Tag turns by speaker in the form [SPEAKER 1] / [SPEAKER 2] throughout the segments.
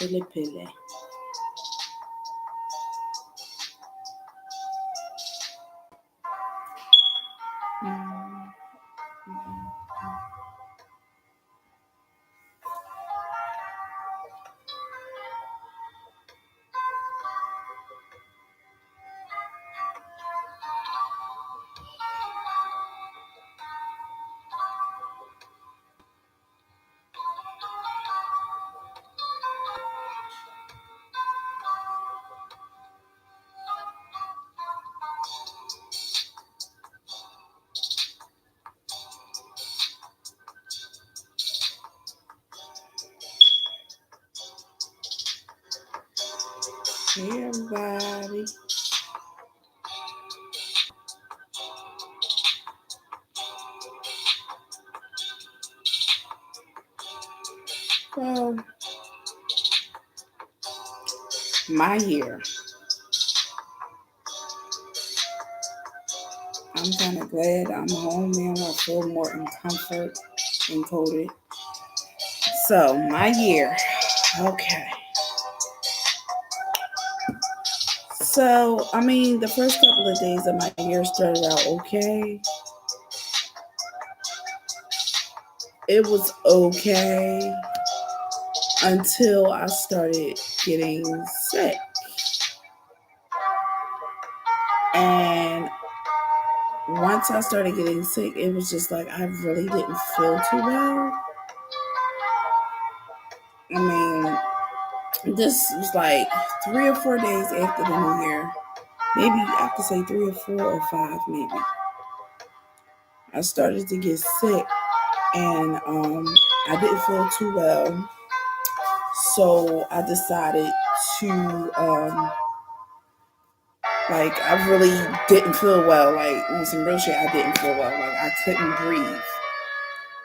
[SPEAKER 1] Chili Pili. Hey everybody. Well, my year. I'm kind of glad I'm home now. I feel more in comfort and coated. So, my year. Okay. So, I mean, the first couple of days of my year started out okay. It was okay until I started getting sick. And once I started getting sick, it was just like I really didn't feel too well. I mean, this was like 3 or 4 days after the new year. Maybe I could say 3 or 4 or 5, maybe. I started to get sick and I didn't feel too well. So I decided to like I really didn't feel well. Like on some real shit, I didn't feel well. Like I couldn't breathe.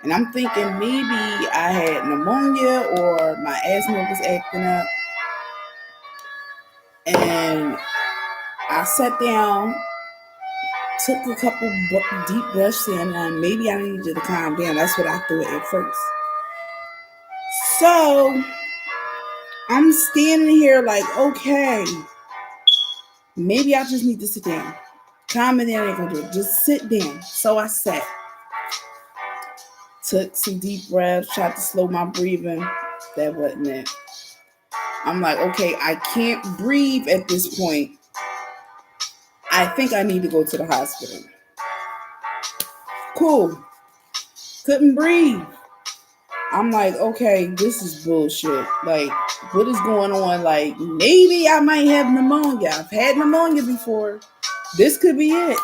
[SPEAKER 1] And I'm thinking maybe I had pneumonia or my asthma was acting up. And I sat down, took a couple deep breaths in, and maybe I needed to calm down. That's what I thought at first. So I'm standing here like, okay, maybe I just need to sit down. Calming down ain't gonna do it. Just sit down. So I sat. Took some deep breaths, tried to slow my breathing. That wasn't it. I'm like, okay, I can't breathe at this point. I think I need to go to the hospital. Cool. Couldn't breathe. I'm like, okay, this is bullshit. Like, what is going on? Like, maybe I might have pneumonia. I've had pneumonia before. This could be it.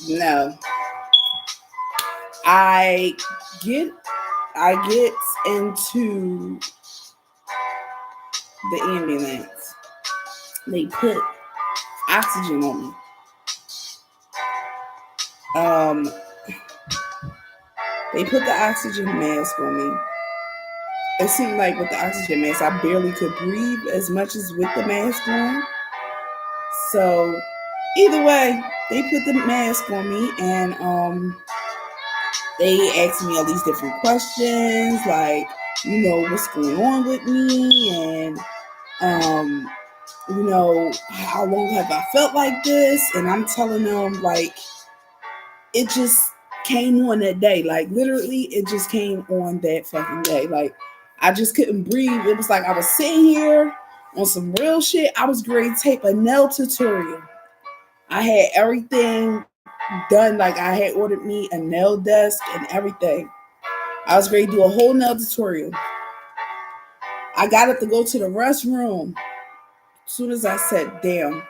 [SPEAKER 1] No. I get into the ambulance. They put oxygen on me. They put the oxygen mask on me. It seemed like with the oxygen mask, I barely could breathe as much as with the mask on. So either way, they put the mask on me and they asked me all these different questions, like, you know, what's going on with me and you know, how long have I felt like this? And I'm telling them like it just came on that day. Like literally it just came on that fucking day. Like I just couldn't breathe. It was like I was sitting here on some real shit. I was ready to tape a nail tutorial. I had everything done. Like I had ordered me a nail desk and everything. I was ready to do a whole nail tutorial. I got up to go to the restroom. As soon as I sat down,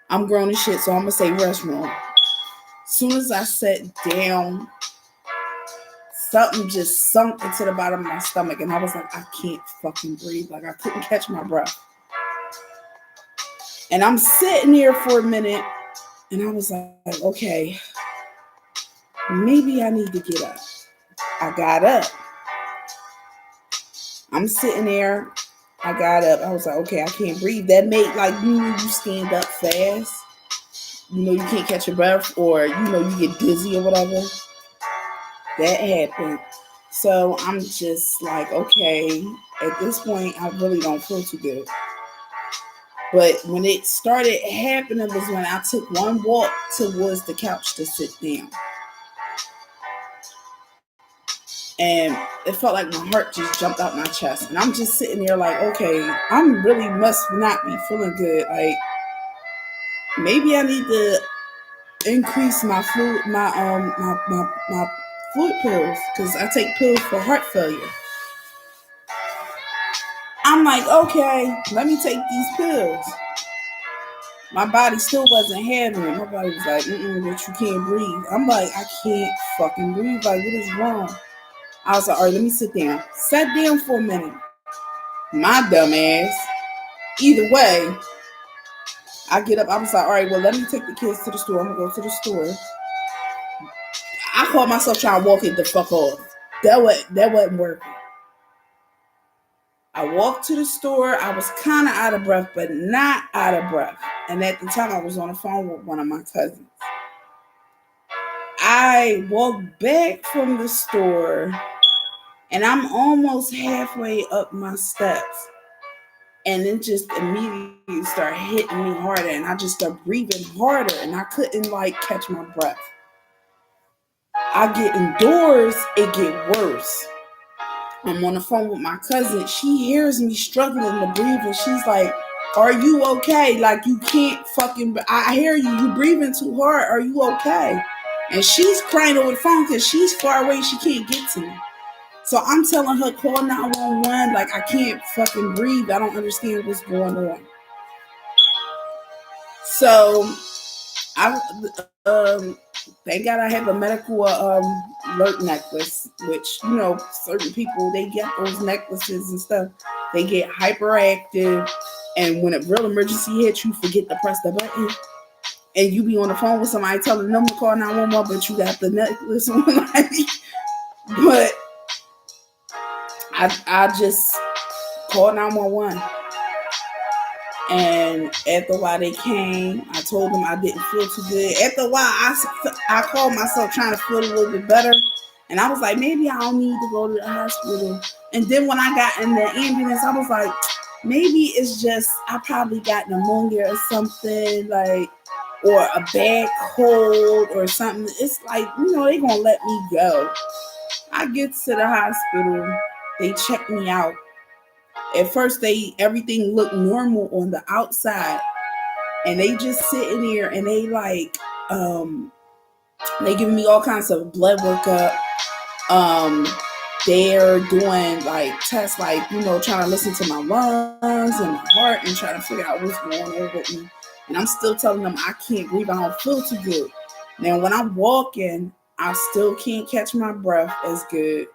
[SPEAKER 1] I'm grown as shit, so I'm gonna say restroom. As soon as I sat down, something just sunk into the bottom of my stomach, and I was like, I can't fucking breathe. Like I couldn't catch my breath. And I'm sitting here for a minute, and I was like, okay, maybe I need to get up. I got up. I'm sitting there. I got up. I was like, okay, I can't breathe. That made like you stand up fast. You know, you can't catch your breath, or you know, you get dizzy or whatever. That happened. So I'm just like, okay, at this point, I really don't feel too good. But when it started happening was when I took one walk towards the couch to sit down. And it felt like my heart just jumped out my chest. And I'm just sitting there like, okay, I'm really must not be feeling good. Like, maybe I need to increase my fluid, my fluid pills, because I take pills for heart failure. I'm like, okay, let me take these pills. My body still wasn't having it. My body was like, but you can't breathe. I'm like, I can't fucking breathe. Like, what is wrong? I was like, all right, let me sit down. Sat down for a minute. My dumb ass. Either way, I get up. I was like, all right, well, let me take the kids to the store. I'm going to go to the store. I caught myself trying to walk it the fuck off. That wasn't working. I walked to the store. I was kind of out of breath, but not out of breath. And at the time, I was on the phone with one of my cousins. I walked back from the store, and I'm almost halfway up my steps. And it just immediately started hitting me harder, and I just started breathing harder, and I couldn't like catch my breath. I get indoors, it get worse. I'm on the phone with my cousin. She hears me struggling to breathe, and she's like, "Are you okay? Like, you can't fucking. I hear you. You breathing too hard. Are you okay?" And she's crying over the phone because she's far away. She can't get to me. So I'm telling her, call 911. Like, I can't fucking breathe. I don't understand what's going on. So I thank God I have a medical alert necklace, which, you know, certain people, they get those necklaces and stuff. They get hyperactive, and when a real emergency hits, you forget to press the button, and you be on the phone with somebody telling them to call 911, but you got the necklace on. But I just called 911. And after a while they came, I told them I didn't feel too good. After a while, I called myself trying to feel a little bit better. And I was like, maybe I don't need to go to the hospital. And then when I got in the ambulance, I was like, maybe it's just, I probably got pneumonia or something, like, or a bad cold or something. It's like, you know, they're going to let me go. I get to the hospital. They check me out. At first, everything looked normal on the outside, and they just sitting there, and they like, they giving me all kinds of blood workup. They're doing like tests, like, you know, trying to listen to my lungs and my heart, and trying to figure out what's going on with me. And I'm still telling them I can't breathe. I don't feel too good. Now, when I'm walking, I still can't catch my breath as good.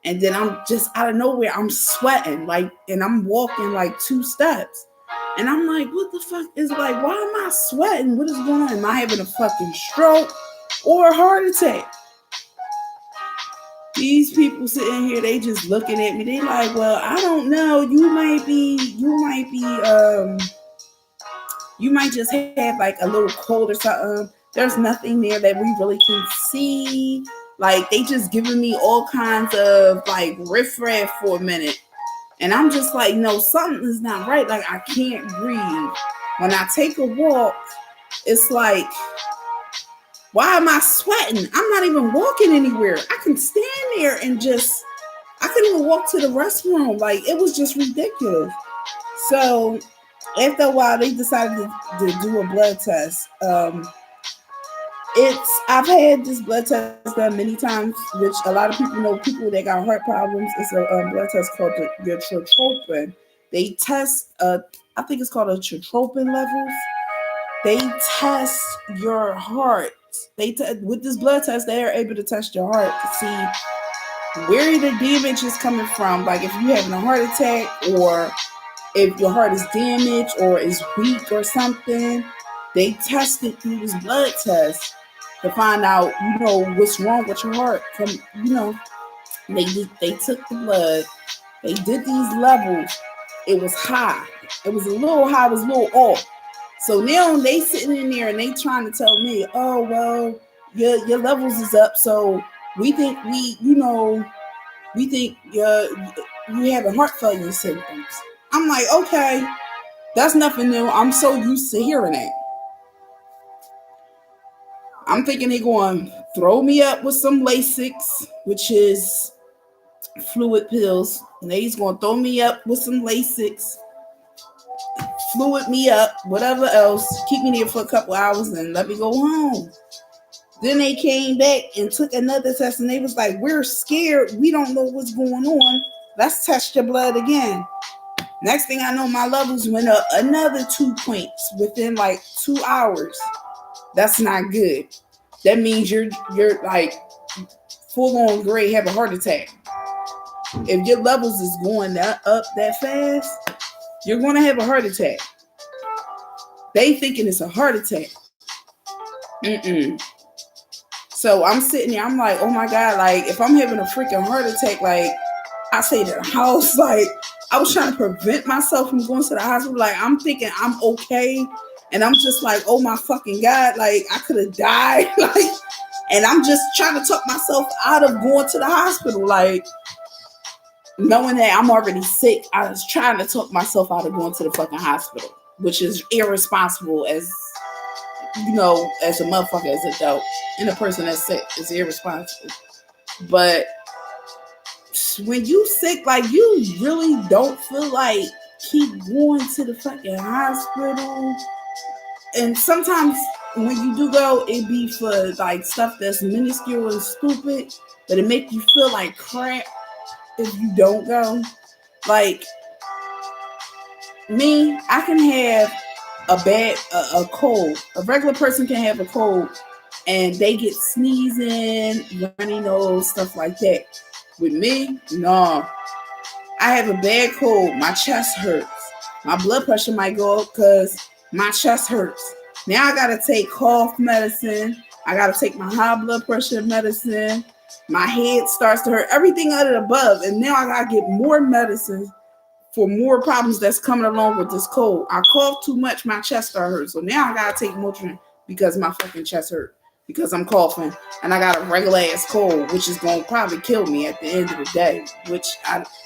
[SPEAKER 1] And then I'm just out of nowhere, I'm sweating, like, and I'm walking like 2 steps. And I'm like, what the fuck is, like, why am I sweating? What is going on? Am I having a fucking stroke or a heart attack? These people sitting here, they just looking at me. They like, well, I don't know. You might just have like a little cold or something. There's nothing there that we really can see. Like, they just giving me all kinds of like riffraff for a minute. And I'm just like, no, something is not right. Like, I can't breathe. When I take a walk, it's like, why am I sweating? I'm not even walking anywhere. I can stand there and just, I couldn't even walk to the restroom. Like, it was just ridiculous. So after a while, they decided to do a blood test. I've had this blood test done many times, which a lot of people know. People that got heart problems, it's a blood test called the tropin. They test, I think it's called a tropin levels. They test your heart. With this blood test, they are able to test your heart to see where the damage is coming from. Like, if you're having a heart attack, or if your heart is damaged or is weak or something. They test it through this blood test to find out, you know, what's wrong with your heart. They took the blood, they did these levels. It was high. It was a little high, it was a little off. So now they sitting in there and they trying to tell me, oh, well, your levels is up. So we think We think you having heart failure symptoms. I'm like, okay, that's nothing new. I'm so used to hearing that. I'm thinking they're going to throw me up with some Lasix, which is fluid pills. And they's going to throw me up with some Lasix, fluid me up, whatever else, keep me there for a couple hours and let me go home. Then they came back and took another test and they was like, we're scared. We don't know what's going on. Let's test your blood again. Next thing I know, my levels went up another 2 points within like 2 hours. That's not good. That means you're like full on grade, have a heart attack. If your levels is going up that fast, you're going to have a heart attack. They thinking it's a heart attack. So I'm sitting there, I'm like, oh my God, like if I'm having a freaking heart attack, like I say to the house, like I was trying to prevent myself from going to the hospital. Like I'm thinking I'm okay. And I'm just like, oh my fucking God, like I could have died. Like, and I'm just trying to talk myself out of going to the hospital. Like, knowing that I'm already sick, I was trying to talk myself out of going to the fucking hospital, which is irresponsible as, you know, as a motherfucker, as an adult. And a person that's sick is irresponsible. But when you sick, like you really don't feel like keep going to the fucking hospital. And sometimes when you do go, it be for like stuff that's minuscule and stupid, but it make you feel like crap if you don't go. Like me, I can have a cold. A regular person can have a cold and they get sneezing, runny nose, stuff like that. With me, no. I have a bad cold. My chest hurts. My blood pressure might go up because my chest hurts. Now I gotta take cough medicine. I gotta take my high blood pressure medicine. My head starts to hurt. Everything under the above. And now I gotta get more medicine for more problems that's coming along with this cold. I cough too much, my chest starts hurt. So now I gotta take Motrin because my fucking chest hurt. Because I'm coughing and I got a regular ass cold, which is gonna probably kill me at the end of the day. Which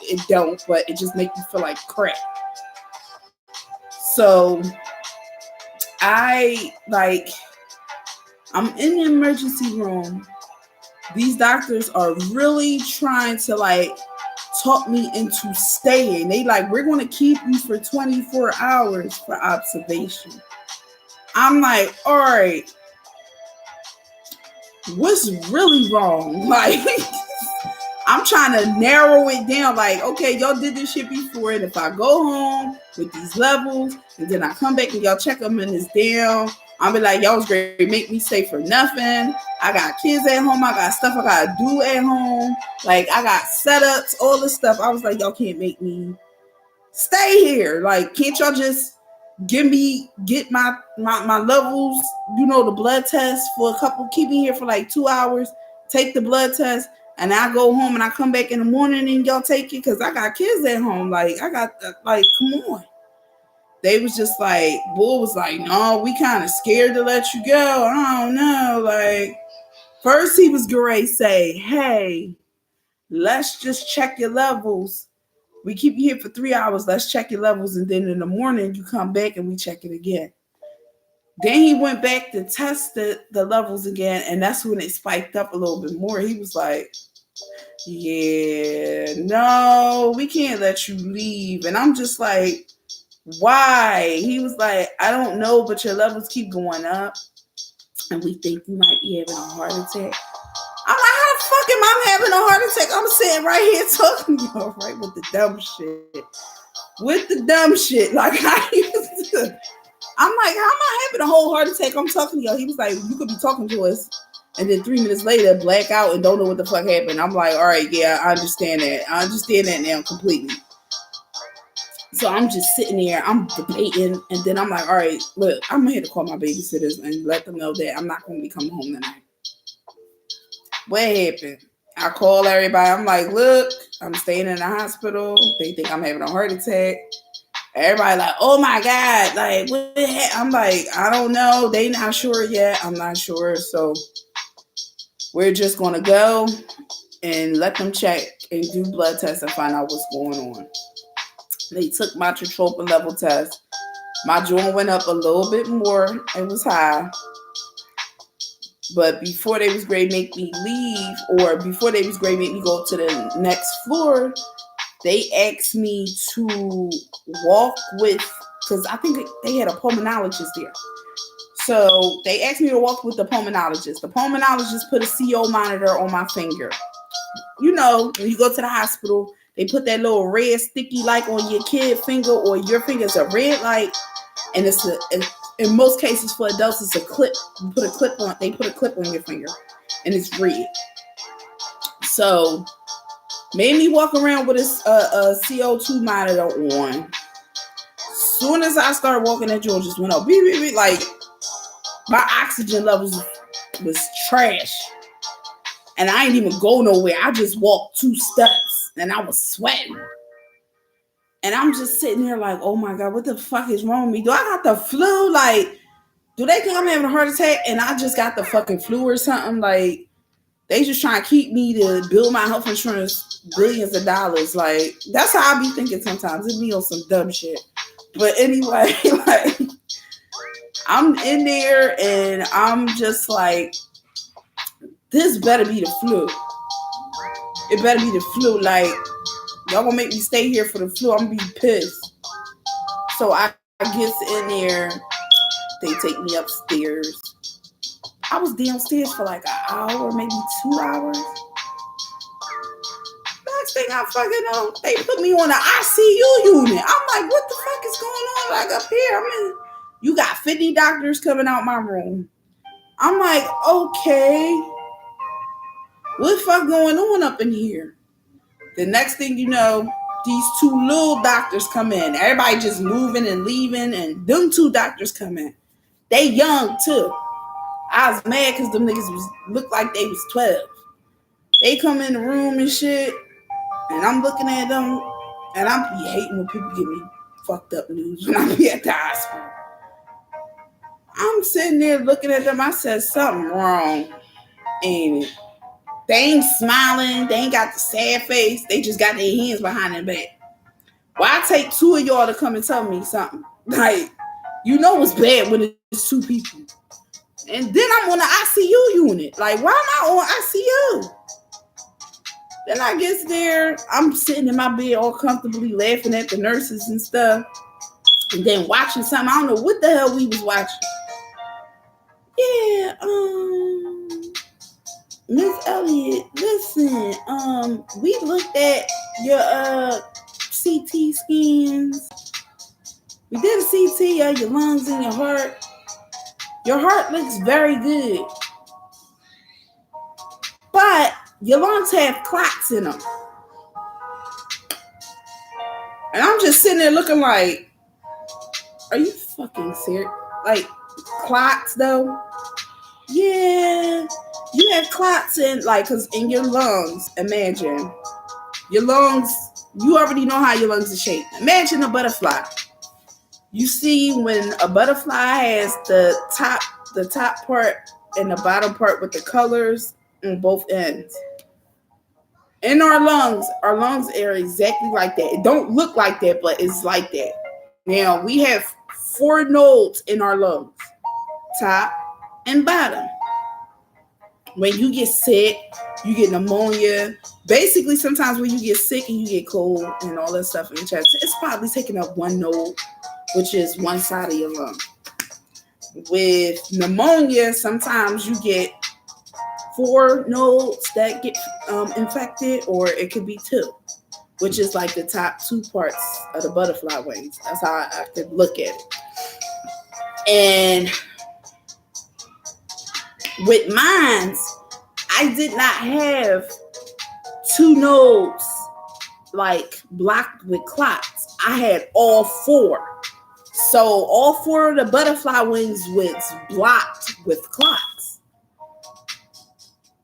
[SPEAKER 1] it don't, but it just makes me feel like crap. So I'm in the emergency room. These doctors are really trying to like talk me into staying. They like, we're going to keep you for 24 hours for observation. I'm like, all right, what's really wrong? Like, I'm trying to narrow it down. Like, okay, y'all did this shit before, and if I go home with these levels, and then I come back and y'all check them and it's down, I'll be like, y'all was great, make me stay for nothing. I got kids at home, I got stuff I gotta do at home, like I got setups, all this stuff. I was like, y'all can't make me stay here. Like, can't y'all just get my levels, you know, the blood test for a couple, keep me here for like 2 hours, take the blood test, and I go home and I come back in the morning and y'all take it because I got kids at home. Like, I got, like, come on. They was just like, Bull was like, no, we kind of scared to let you go. I don't know. Like, first he was going to say, hey, let's just check your levels. We keep you here for 3 hours. Let's check your levels. And then in the morning, you come back and we check it again. Then he went back to test the levels again. And that's when it spiked up a little bit more. He was like, yeah, no, we can't let you leave. And I'm just like, why? He was like, I don't know, but your levels keep going up. And we think you might be having a heart attack. I'm like, how the fuck am I having a heart attack? I'm sitting right here talking to y'all, right, with the dumb shit. With the dumb shit. Like, I'm like, how am I having a whole heart attack? I'm talking to y'all. He was like, you could be talking to us, and then 3 minutes later, black out and don't know what the fuck happened. I'm like, all right, yeah, I understand that. I understand that now completely. So I'm just sitting there, I'm debating, and then I'm like, all right, look, I'm going to have to call my babysitters and let them know that I'm not going to be coming home tonight. What happened? I call everybody. I'm like, look, I'm staying in the hospital. They think I'm having a heart attack. Everybody like, oh my God, like, what the heck? I'm like, I don't know. They not sure yet. I'm not sure. So we're just going to go and let them check and do blood tests and find out what's going on. They took my tryptophan level test. My joint went up a little bit more. It was high. But before they was ready to make me leave, or before they was ready to make me go to the next floor, they asked me to walk with, because I think they had a pulmonologist there. So they asked me to walk with the pulmonologist. The pulmonologist put a CO monitor on my finger. You know, when you go to the hospital, they put that little red sticky light on your kid finger, or your finger is a red light, and in most cases for adults, it's a clip. You put a clip on. They put a clip on your finger, and it's red. So, made me walk around with a CO2 monitor on. Soon as I started walking, that joint just went up. Beep, beep, beep. Like, my oxygen levels was trash. And I didn't even go nowhere. I just walked 2 steps, and I was sweating. And I'm just sitting here like, oh my God, what the fuck is wrong with me? Do I got the flu? Like, do they think I'm having a heart attack and I just got the fucking flu or something? Like, they just trying to keep me to build my health insurance billions of dollars. Like, that's how I be thinking sometimes. It be on some dumb shit. But anyway, like, I'm in there and I'm just like, this better be the flu. It better be the flu. Like, y'all gonna make me stay here for the flu. I'm gonna be pissed. So I get in there. They take me upstairs. I was downstairs for like an hour, maybe 2 hours. Next thing I fucking know, they put me on the ICU unit. I'm like, what the fuck is going on? Like up here, you got 50 doctors coming out my room. I'm like, okay, what the fuck going on up in here? The next thing you know, these 2 little doctors come in. Everybody just moving and leaving, and them 2 doctors come in. They young too. I was mad because them niggas looked like they was 12. They come in the room and shit, and I'm looking at them, and I'm be hating when people give me fucked up news when I be at the hospital. I'm sitting there looking at them. I said, something wrong, ain't it? They ain't smiling. They ain't got the sad face. They just got their hands behind their back. Why take 2 of y'all to come and tell me something? Like, you know it's bad when it's 2 people. And then I'm on the ICU unit. Like, why am I on ICU? Then I get there. I'm sitting in my bed all comfortably laughing at the nurses and stuff. And then watching something. I don't know what the hell we was watching. Yeah, Miss Elliott, listen, we looked at your CT scans. We did a CT of your lungs and your heart. Your heart looks very good. But your lungs have clots in them. And I'm just sitting there looking like, are you fucking serious? Like, clots though? Yeah. You have clots cause in your lungs, imagine. Your lungs, you already know how your lungs are shaped. Imagine a butterfly. You see when a butterfly has the top part and the bottom part with the colors on both ends. In our lungs are exactly like that. It don't look like that, but it's like that. Now, we have 4 nodes in our lungs, top and bottom. When you get sick, you get pneumonia. Basically, sometimes when you get sick and you get cold and all that stuff in your chest, it's probably taking up 1 node, which is one side of your lung. With pneumonia, sometimes you get 4 nodes that get infected, or it could be 2, which is like the top 2 parts of the butterfly wings. That's how I could look at it. And with mine, I did not have 2 nodes like blocked with clots. I had all 4. So all 4 of the butterfly wings was blocked with clots.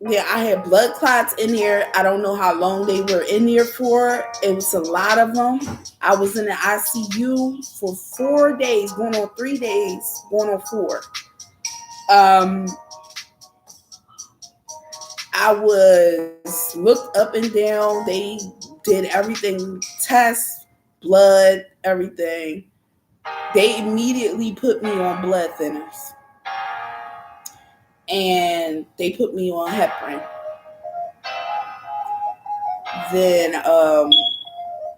[SPEAKER 1] Yeah, I had blood clots in there. I don't know how long they were in there for. It was a lot of them. I was in the ICU for 4 days, going on 3 days, going on 4. I was looked up and down. They did everything, tests, blood, everything. They immediately put me on blood thinners. And they put me on heparin. Then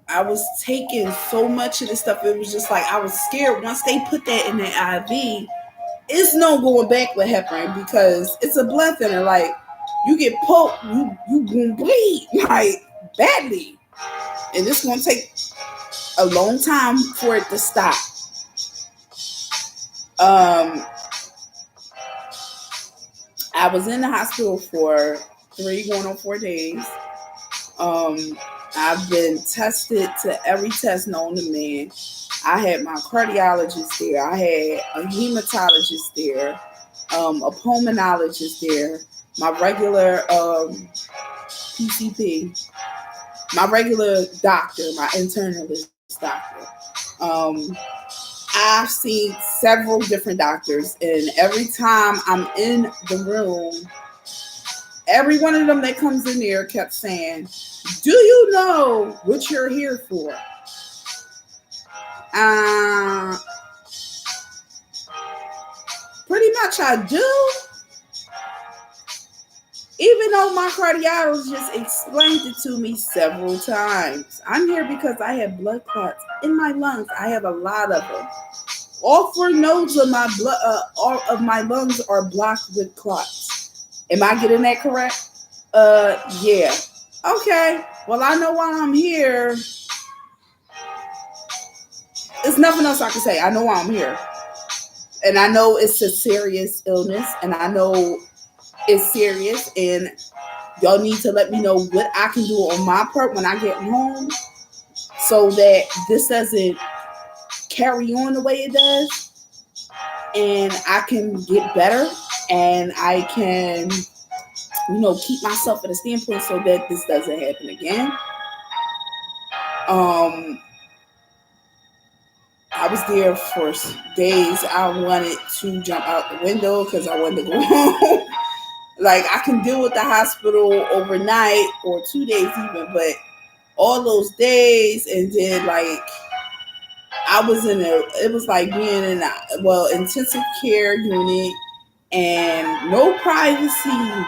[SPEAKER 1] I was taking so much of this stuff. It was just like I was scared. Once they put that in the IV, it's no going back with heparin because it's a blood thinner. Like you get poked, you gonna bleed like badly, and it's gonna take a long time for it to stop. I was in the hospital for 3 going on 4 days. I've been tested to every test known to man. I had my cardiologist there. I had a hematologist there, a pulmonologist there, my regular PCP, my regular doctor, my internist doctor. I've seen several different doctors, and every time I'm in the room, every one of them that comes in there kept saying, "Do you know what you're here for?" Pretty much I do. Even though my cardiologist explained it to me several times. I'm here because I have blood clots in my lungs. I have a lot of them. All 4 nodes of my blood, all of my lungs are blocked with clots. Am I getting that correct? Yeah. Okay. Well, I know why I'm here. There's nothing else I can say. I know why I'm here. And I know it's a serious illness, and I know it's serious, and y'all need to let me know what I can do on my part when I get home so that this doesn't carry on the way it does, and I can get better, and I can, keep myself at a standpoint so that this doesn't happen again. I was there for days. I wanted to jump out the window because I wanted to go home. Like, I can deal with the hospital overnight or 2 days even, but all those days, and then it was like being in intensive care unit and no privacy.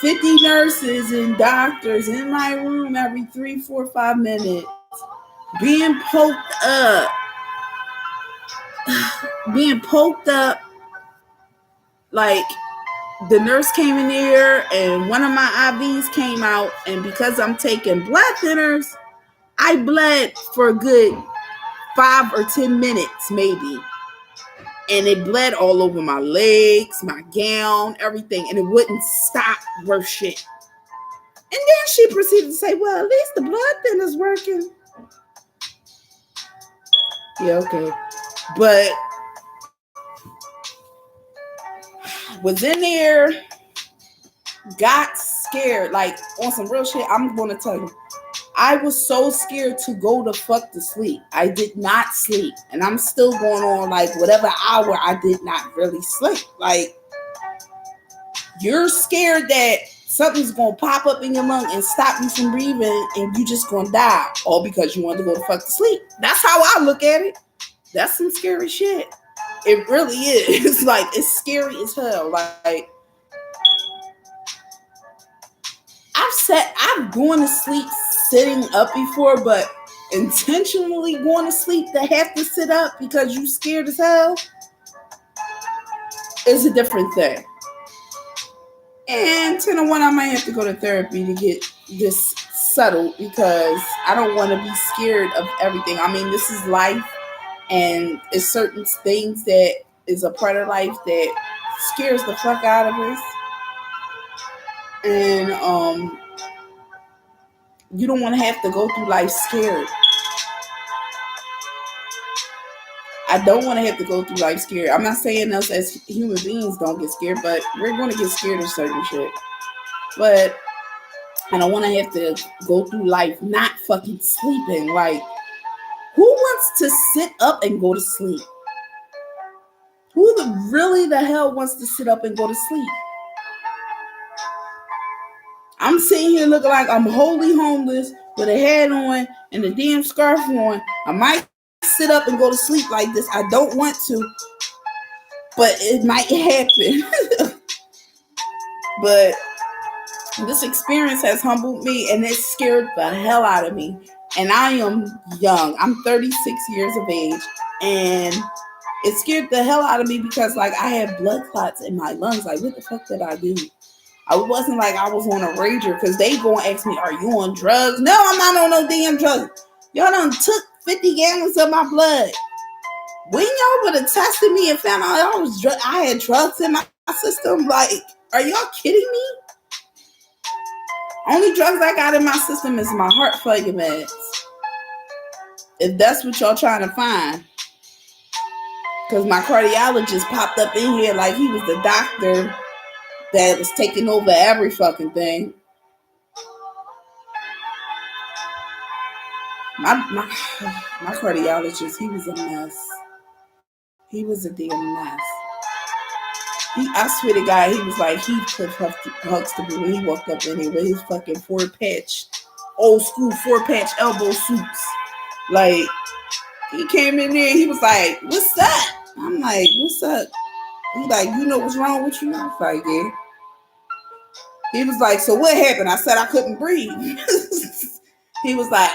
[SPEAKER 1] 50 nurses and doctors in my room every 3, 4, 5 minutes, being poked up, like the nurse came in there and one of my IVs came out, and because I'm taking blood thinners, I bled for a good 5 or 10 minutes maybe, and it bled all over my legs, my gown, everything, and it wouldn't stop worth shit. And then she proceeded to say, "Well, at least the blood thinner's working." Yeah, okay. But was in there, got scared, like on some real shit. I'm going to tell you, I was so scared to go the fuck to sleep. I did not sleep. And I'm still going on whatever hour I did not really sleep. Like, you're scared that something's going to pop up in your lung and stop you from breathing and you just going to die. All because you wanted to go the fuck to sleep. That's how I look at it. That's some scary shit. It really is. It's scary as hell. I've gone to sleep sitting up before, but intentionally going to sleep to have to sit up because you scared as hell is a different thing. And 10 to 1, I might have to go to therapy to get this settled because I don't want to be scared of everything. I mean, this is life, and it's certain things that is a part of life that scares the fuck out of us. And you don't want to have to go through life scared. I don't want to have to go through life scared. I'm not saying us as human beings don't get scared, but we're going to get scared of certain shit. But I don't want to have to go through life not fucking sleeping. Who wants to sit up and go to sleep? Who really the hell wants to sit up and go to sleep? I'm sitting here looking like I'm wholly homeless with a hat on and a damn scarf on. I might sit up and go to sleep like this. I don't want to, but it might happen. But this experience has humbled me and it scared the hell out of me. And I am young. I'm 36 years of age. And it scared the hell out of me because, like, I had blood clots in my lungs. Like, what the fuck did I do? I wasn't like I was on a rager because they gonna ask me, are you on drugs? No, I'm not on no damn drugs. Y'all done took 50 gallons of my blood. When y'all would have tested me and found out I had drugs in my system, like, are y'all kidding me? Only drugs I got in my system is my heart failure meds. If that's what y'all trying to find. Because my cardiologist popped up in here like he was the doctor that was taking over every fucking thing. My cardiologist, he was a mess. He was a damn mess. I swear to God, he was like Heathcliff Huxtable when he walked up in here with his fucking old school 4-patch elbow suits. Like, he came in there, he was like, what's up? I'm like, what's up? He's like, you know what's wrong with you? I was like, yeah. He was like, so what happened? I said I couldn't breathe. He was like,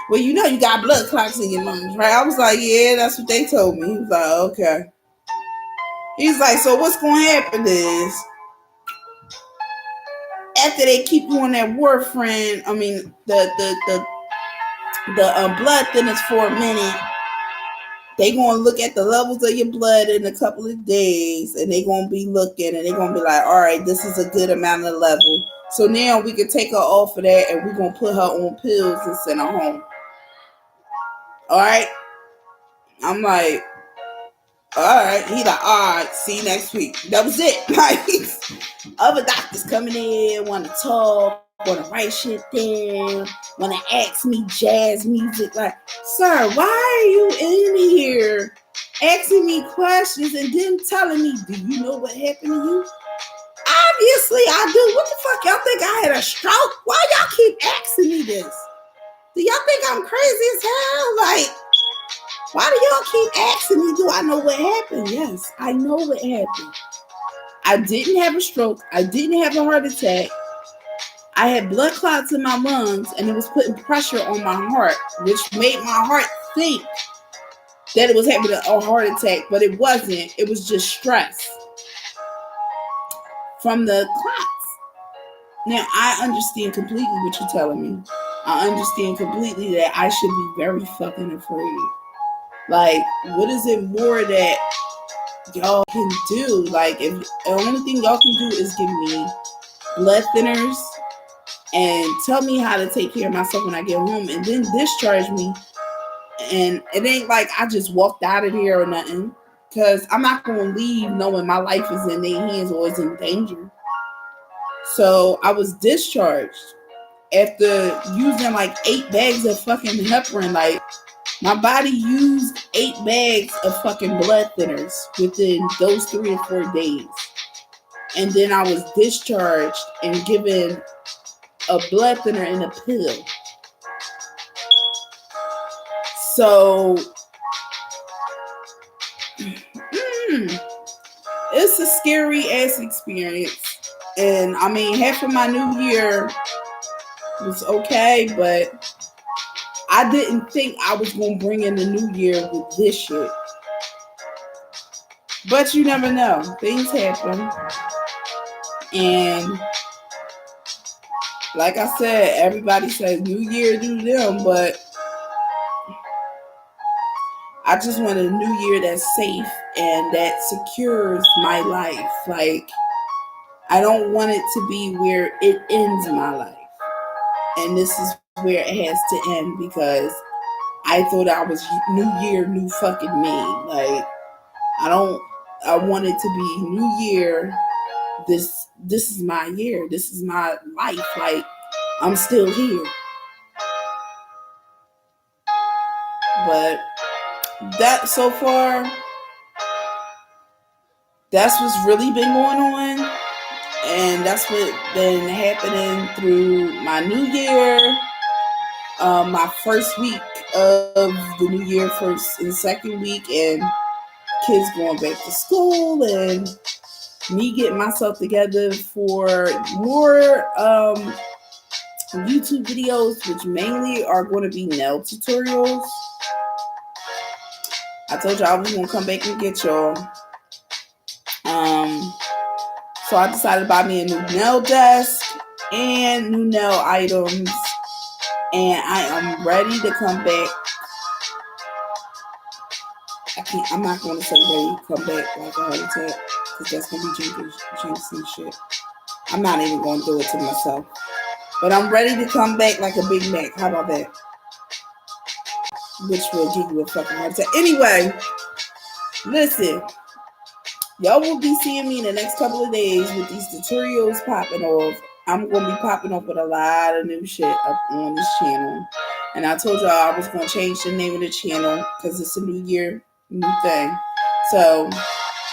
[SPEAKER 1] well, you know you got blood clots in your lungs, right? I was like, yeah, that's what they told me. He was like, okay. He's like, so what's going to happen is, after they keep you on that warfarin, I mean, the blood thinners for a minute, they going to look at the levels of your blood in a couple of days, and they going to be looking, and they going to be like, all right, this is a good amount of level. So now we can take her off of that, and we're going to put her on pills and send her home. All right? I'm like, all right. He like, all right, see you next week. That was it. Like, other doctors coming in, want to talk, want to write shit down, want to ask me jazz music. Like, sir, why are you in here asking me questions and then telling me, do you know what happened to you? Obviously, I do. What the fuck? Y'all think I had a stroke? Why y'all keep asking me this? Do y'all think I'm crazy as hell? Like, why do y'all keep asking me, do I know what happened? Yes, I know what happened. I didn't have a stroke. I didn't have a heart attack. I had blood clots in my lungs, and it was putting pressure on my heart, which made my heart think that it was having a heart attack, but it wasn't. It was just stress from the clots. Now, I understand completely what you're telling me. I understand completely that I should be very fucking afraid. Like, what is it more that y'all can do? Like, if the only thing y'all can do is give me blood thinners and tell me how to take care of myself when I get home, and then discharge me. And it ain't like I just walked out of here or nothing, because I'm not going to leave knowing my life is in their hands or is in danger. So I was discharged after using like 8 bags of fucking heparin. Like, my body used 8 bags of fucking blood thinners within those 3 or 4 days. And then I was discharged and given a blood thinner and a pill. So, it's a scary ass experience. And I mean, half of my new year was okay, but I didn't think I was going to bring in the new year with this shit. But you never know. Things happen. And like I said, everybody says New Year do them, but I just want a new year that's safe and that secures my life. Like, I don't want it to be where it ends my life. And this is where it has to end, because I thought I was new year, new fucking me. Like, I want it to be new year. This is my year. This is my life. Like, I'm still here. But that, so far, that's what's really been going on. And that's what been happening through my new year, my first week of the new year, first and second week, and kids going back to school, and me getting myself together for more YouTube videos, which mainly are going to be nail tutorials. I told y'all I was going to come back and get y'all. So I decided to buy me a new nail desk and new nail items, and I am ready to come back. I'm not going to say ready to come back like a heart attack, because that's going to be jinxing shit. I'm not even going to do it to myself. But I'm ready to come back like a Big Mac. How about that? Which will give you a fucking heart attack. Anyway, listen. Y'all will be seeing me in the next couple of days with these tutorials popping off. I'm going to be popping up with a lot of new shit up on this channel. And I told y'all I was going to change the name of the channel because it's a new year, new thing. So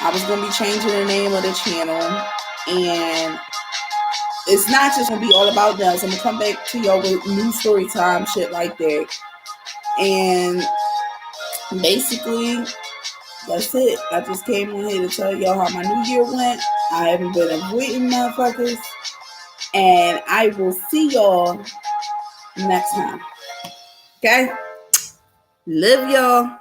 [SPEAKER 1] I was going to be changing the name of the channel. And it's not just going to be all about nails. I'm going to come back to y'all with new story time, shit like that. And basically, that's it. I just came on here to tell y'all how my new year went. I haven't been avoiding motherfuckers. And I will see y'all next time. Okay? Love y'all.